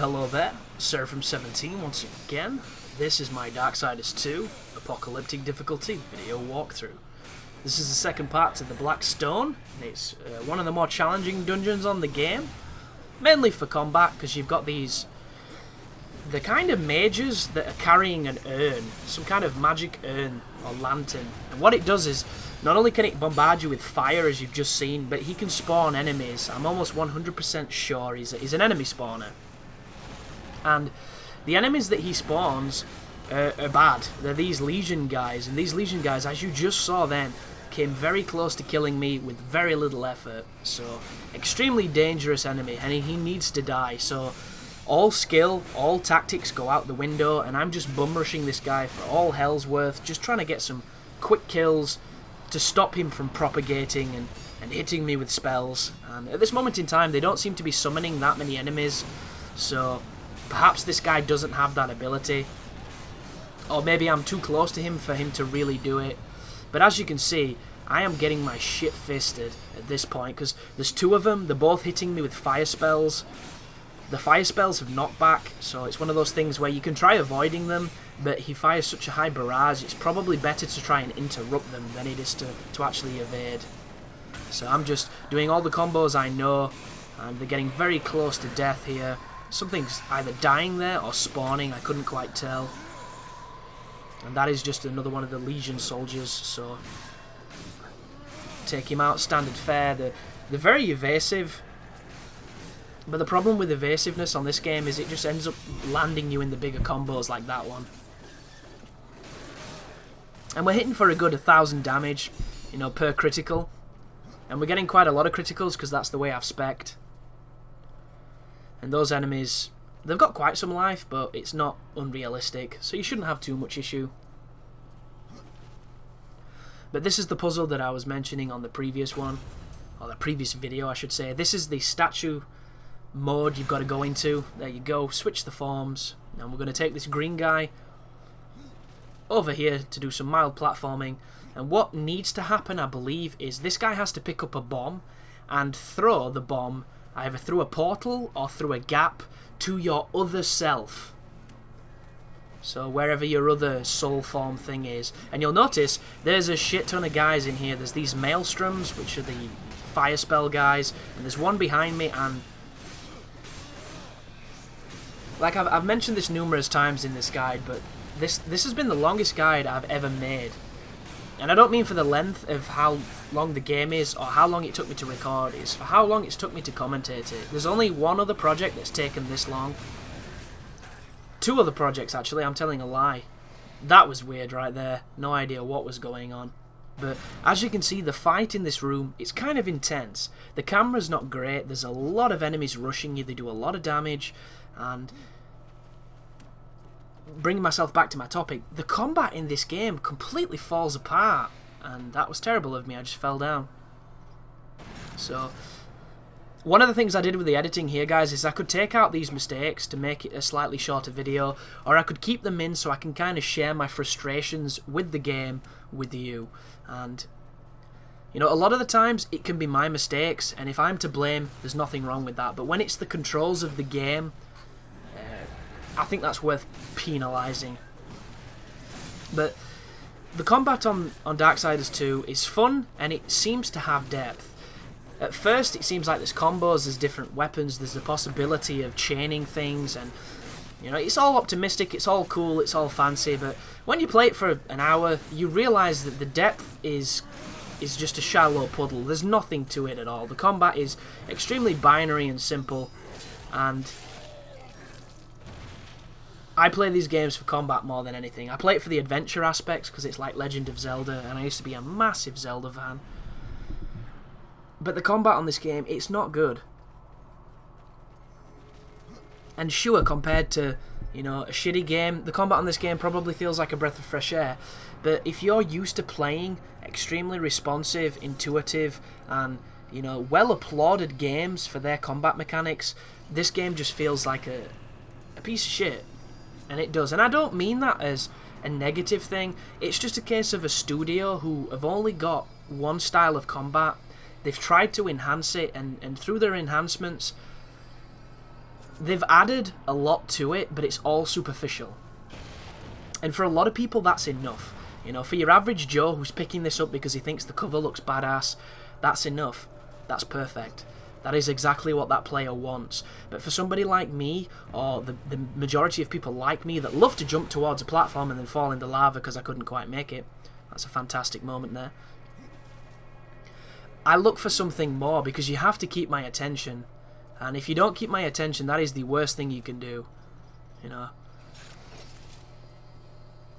hello there, Seraphim17 once again. This is my Darksiders 2 Apocalyptic difficulty video walkthrough. This is the second part to the Black Stone. It's one of the more challenging dungeons on the game, mainly for combat, because you've got the kind of mages that are carrying an urn, some kind of magic urn or lantern. And what it does is, not only can it bombard you with fire, as you've just seen, but he can spawn enemies. I'm almost 100% sure he's an enemy spawner. And the enemies that he spawns are bad. They're these Legion guys, and these Legion guys, as you just saw then, came very close to killing me with very little effort. So, extremely dangerous enemy, and he needs to die. So, all skill, all tactics go out the window, and I'm just bum rushing this guy for all hell's worth, just trying to get some quick kills to stop him from propagating and hitting me with spells. And at this moment in time, they don't seem to be summoning that many enemies, so perhaps this guy doesn't have that ability, or maybe I'm too close to him for him to really do it. But as you can see, I am getting my shit fisted at this point, because there's two of them. They're both hitting me with fire spells. The fire spells have knockback, so it's one of those things where you can try avoiding them, but he fires such a high barrage, it's probably better to try and interrupt them than it is to actually evade. So I'm just doing all the combos I know, and they're getting very close to death here. Something's either dying there or spawning, I couldn't quite tell. And that is just another one of the Legion soldiers, so take him out, standard fare. They're very evasive. But the problem with evasiveness on this game is it just ends up landing you in the bigger combos like that one. And we're hitting for a good 1,000 damage, you know, per critical. And we're getting quite a lot of criticals because that's the way I've spec'd. And those enemies, they've got quite some life, but it's not unrealistic, so you shouldn't have too much issue. But this is the puzzle that I was mentioning on the previous one, or the previous video I should say. This is the statue mode you've got to go into. There you go, switch the forms, and we're going to take this green guy over here to do some mild platforming. And what needs to happen, I believe, is this guy has to pick up a bomb and throw the bomb either through a portal or through a gap to your other self. So wherever your other soul form thing is. And you'll notice there's a shit ton of guys in here. There's these maelstroms, which are the fire spell guys, and there's one behind me, and like I've mentioned this numerous times in this guide, but this has been the longest guide I've ever made. And I don't mean for the length of how long the game is or how long it took me to record, it's for how long it's took me to commentate it. There's only one other project that's taken this long. Two other projects actually, I'm telling a lie. That was weird right there, no idea what was going on. But as you can see, the fight in this room, it's kind of intense. The camera's not great, there's a lot of enemies rushing you, they do a lot of damage, and bringing myself back to my topic, the combat in this game completely falls apart, and that was terrible of me, I just fell down. So, one of the things I did with the editing here, guys, is I could take out these mistakes to make it a slightly shorter video, or I could keep them in so I can kind of share my frustrations with the game with you. And, you know, a lot of the times it can be my mistakes, and if I'm to blame, there's nothing wrong with that. But when it's the controls of the game, I think that's worth penalising. But the combat on Darksiders 2 is fun, and it seems to have depth. At first it seems like there's combos, there's different weapons, there's the possibility of chaining things, and you know, it's all optimistic, it's all cool, it's all fancy, but when you play it for an hour, you realise that the depth is just a shallow puddle. There's nothing to it at all. The combat is extremely binary and simple, and I play these games for combat more than anything. I play it for the adventure aspects because it's like Legend of Zelda, and I used to be a massive Zelda fan. But the combat on this game, it's not good. And sure, compared to, you know, a shitty game, the combat on this game probably feels like a breath of fresh air. But if you're used to playing extremely responsive, intuitive, and, you know, well applauded games for their combat mechanics, this game just feels like a piece of shit. And it does. And I don't mean that as a negative thing. It's just a case of a studio who have only got one style of combat. They've tried to enhance it, and through their enhancements, they've added a lot to it, but it's all superficial. And for a lot of people, that's enough. You know, for your average Joe who's picking this up because he thinks the cover looks badass, that's enough. That's perfect. That is exactly what that player wants. But for somebody like me, or the majority of people like me that love to jump towards a platform and then fall into lava because I couldn't quite make it, that's a fantastic moment there. I look for something more because you have to keep my attention. And if you don't keep my attention, that is the worst thing you can do. You know.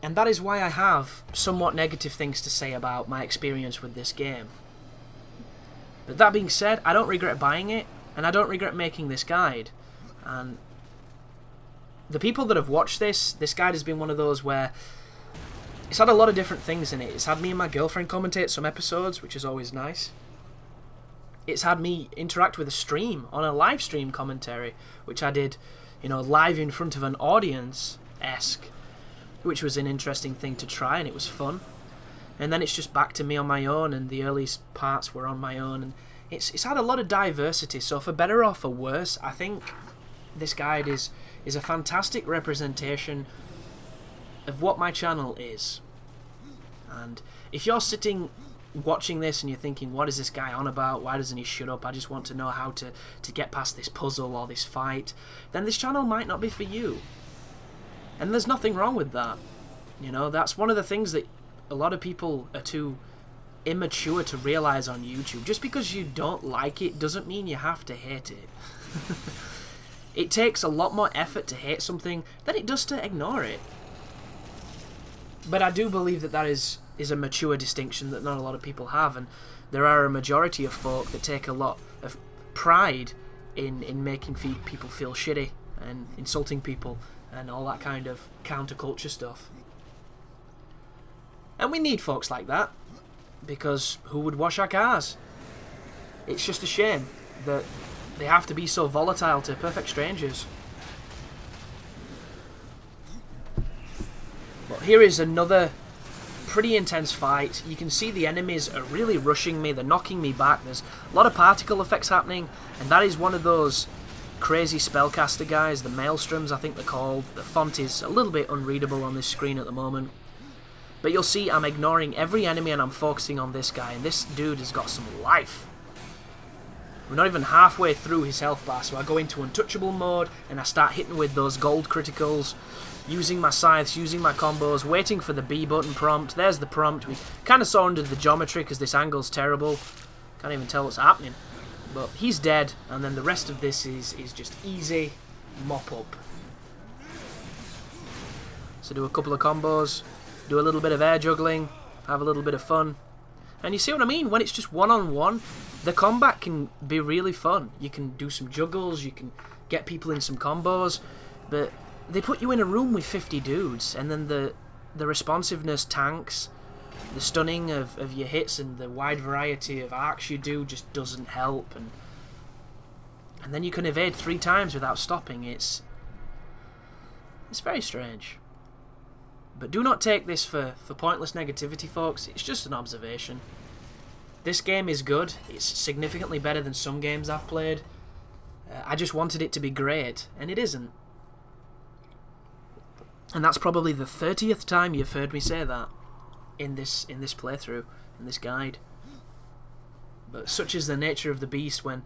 And that is why I have somewhat negative things to say about my experience with this game. But that being said, I don't regret buying it, and I don't regret making this guide. And the people that have watched this guide has been one of those where it's had a lot of different things in it. It's had me and my girlfriend commentate some episodes, which is always nice. It's had me interact with a stream, on a live stream commentary, which I did, you know, live in front of an audience-esque, which was an interesting thing to try, and it was fun. And then it's just back to me on my own, and the earliest parts were on my own, and it's had a lot of diversity. So for better or for worse, I think this guide is a fantastic representation of what my channel is. And if you're sitting watching this and you're thinking, what is this guy on about? Why doesn't he shut up? I just want to know how to get past this puzzle or this fight. Then this channel might not be for you. And there's nothing wrong with that. You know, that's one of the things that a lot of people are too immature to realize on YouTube. Just because you don't like it doesn't mean you have to hate it. It takes a lot more effort to hate something than it does to ignore it. But I do believe that is a mature distinction that not a lot of people have, and there are a majority of folk that take a lot of pride in making people feel shitty and insulting people and all that kind of counterculture stuff. And we need folks like that, because who would wash our cars? It's just a shame that they have to be so volatile to perfect strangers. But here is another pretty intense fight. You can see the enemies are really rushing me, they're knocking me back, there's a lot of particle effects happening, and that is one of those crazy spellcaster guys, the maelstroms I think they're called. The font is a little bit unreadable on this screen at the moment. But you'll see I'm ignoring every enemy and I'm focusing on this guy, and this dude has got some life. We're not even halfway through his health bar, so I go into untouchable mode and I start hitting with those gold criticals, using my scythes, using my combos, waiting for the B button prompt. There's the prompt. We kind of saw under the geometry because this angle's terrible. Can't even tell what's happening. But he's dead, and then the rest of this is just easy mop up. So do a couple of combos, do a little bit of air juggling, have a little bit of fun. And you see what I mean? When it's just one-on-one, the combat can be really fun. You can do some juggles, you can get people in some combos, but they put you in a room with 50 dudes, and then the responsiveness tanks, the stunning of your hits and the wide variety of arcs you do just doesn't help, and then you can evade 3 times without stopping. It's very strange. But do not take this for pointless negativity, folks. It's just an observation. This game is good. It's significantly better than some games I've played. I just wanted it to be great, and it isn't. And that's probably the 30th time you've heard me say that in this playthrough, in this guide. But such is the nature of the beast when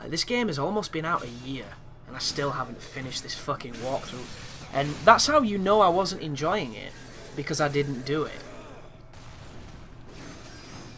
this game has almost been out a year and I still haven't finished this fucking walkthrough. And that's how you know I wasn't enjoying it, because I didn't do it.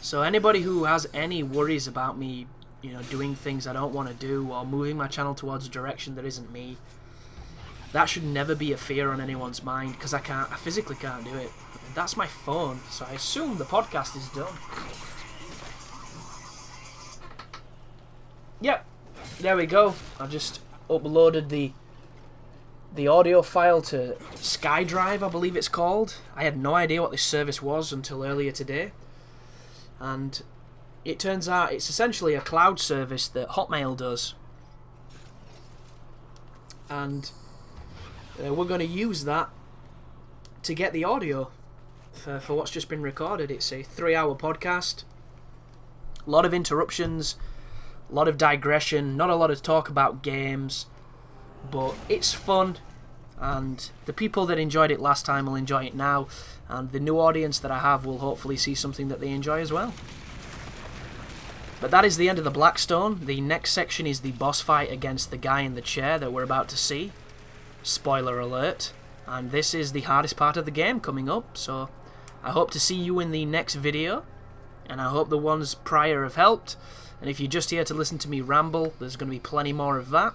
So anybody who has any worries about me, you know, doing things I don't want to do or moving my channel towards a direction that isn't me, that should never be a fear on anyone's mind, because I physically can't do it. That's my phone, so I assume the podcast is done. Yep, there we go. I've just uploaded the audio file to SkyDrive, I believe it's called. I had no idea what this service was until earlier today. And it turns out it's essentially a cloud service that Hotmail does. And we're going to use that to get the audio for what's just been recorded. It's a 3-hour podcast. A lot of interruptions, a lot of digression, not a lot of talk about games. but it's fun, and the people that enjoyed it last time will enjoy it now, and the new audience that I have will hopefully see something that they enjoy as well. But that is the end of the Blackstone. The next section is the boss fight against the guy in the chair that we're about to see. Spoiler alert. And this is the hardest part of the game coming up, so I hope to see you in the next video, and I hope the ones prior have helped. And if you're just here to listen to me ramble, there's going to be plenty more of that.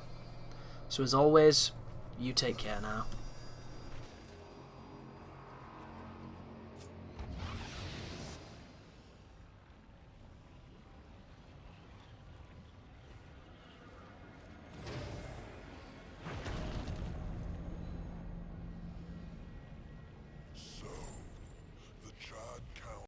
So as always, you take care now.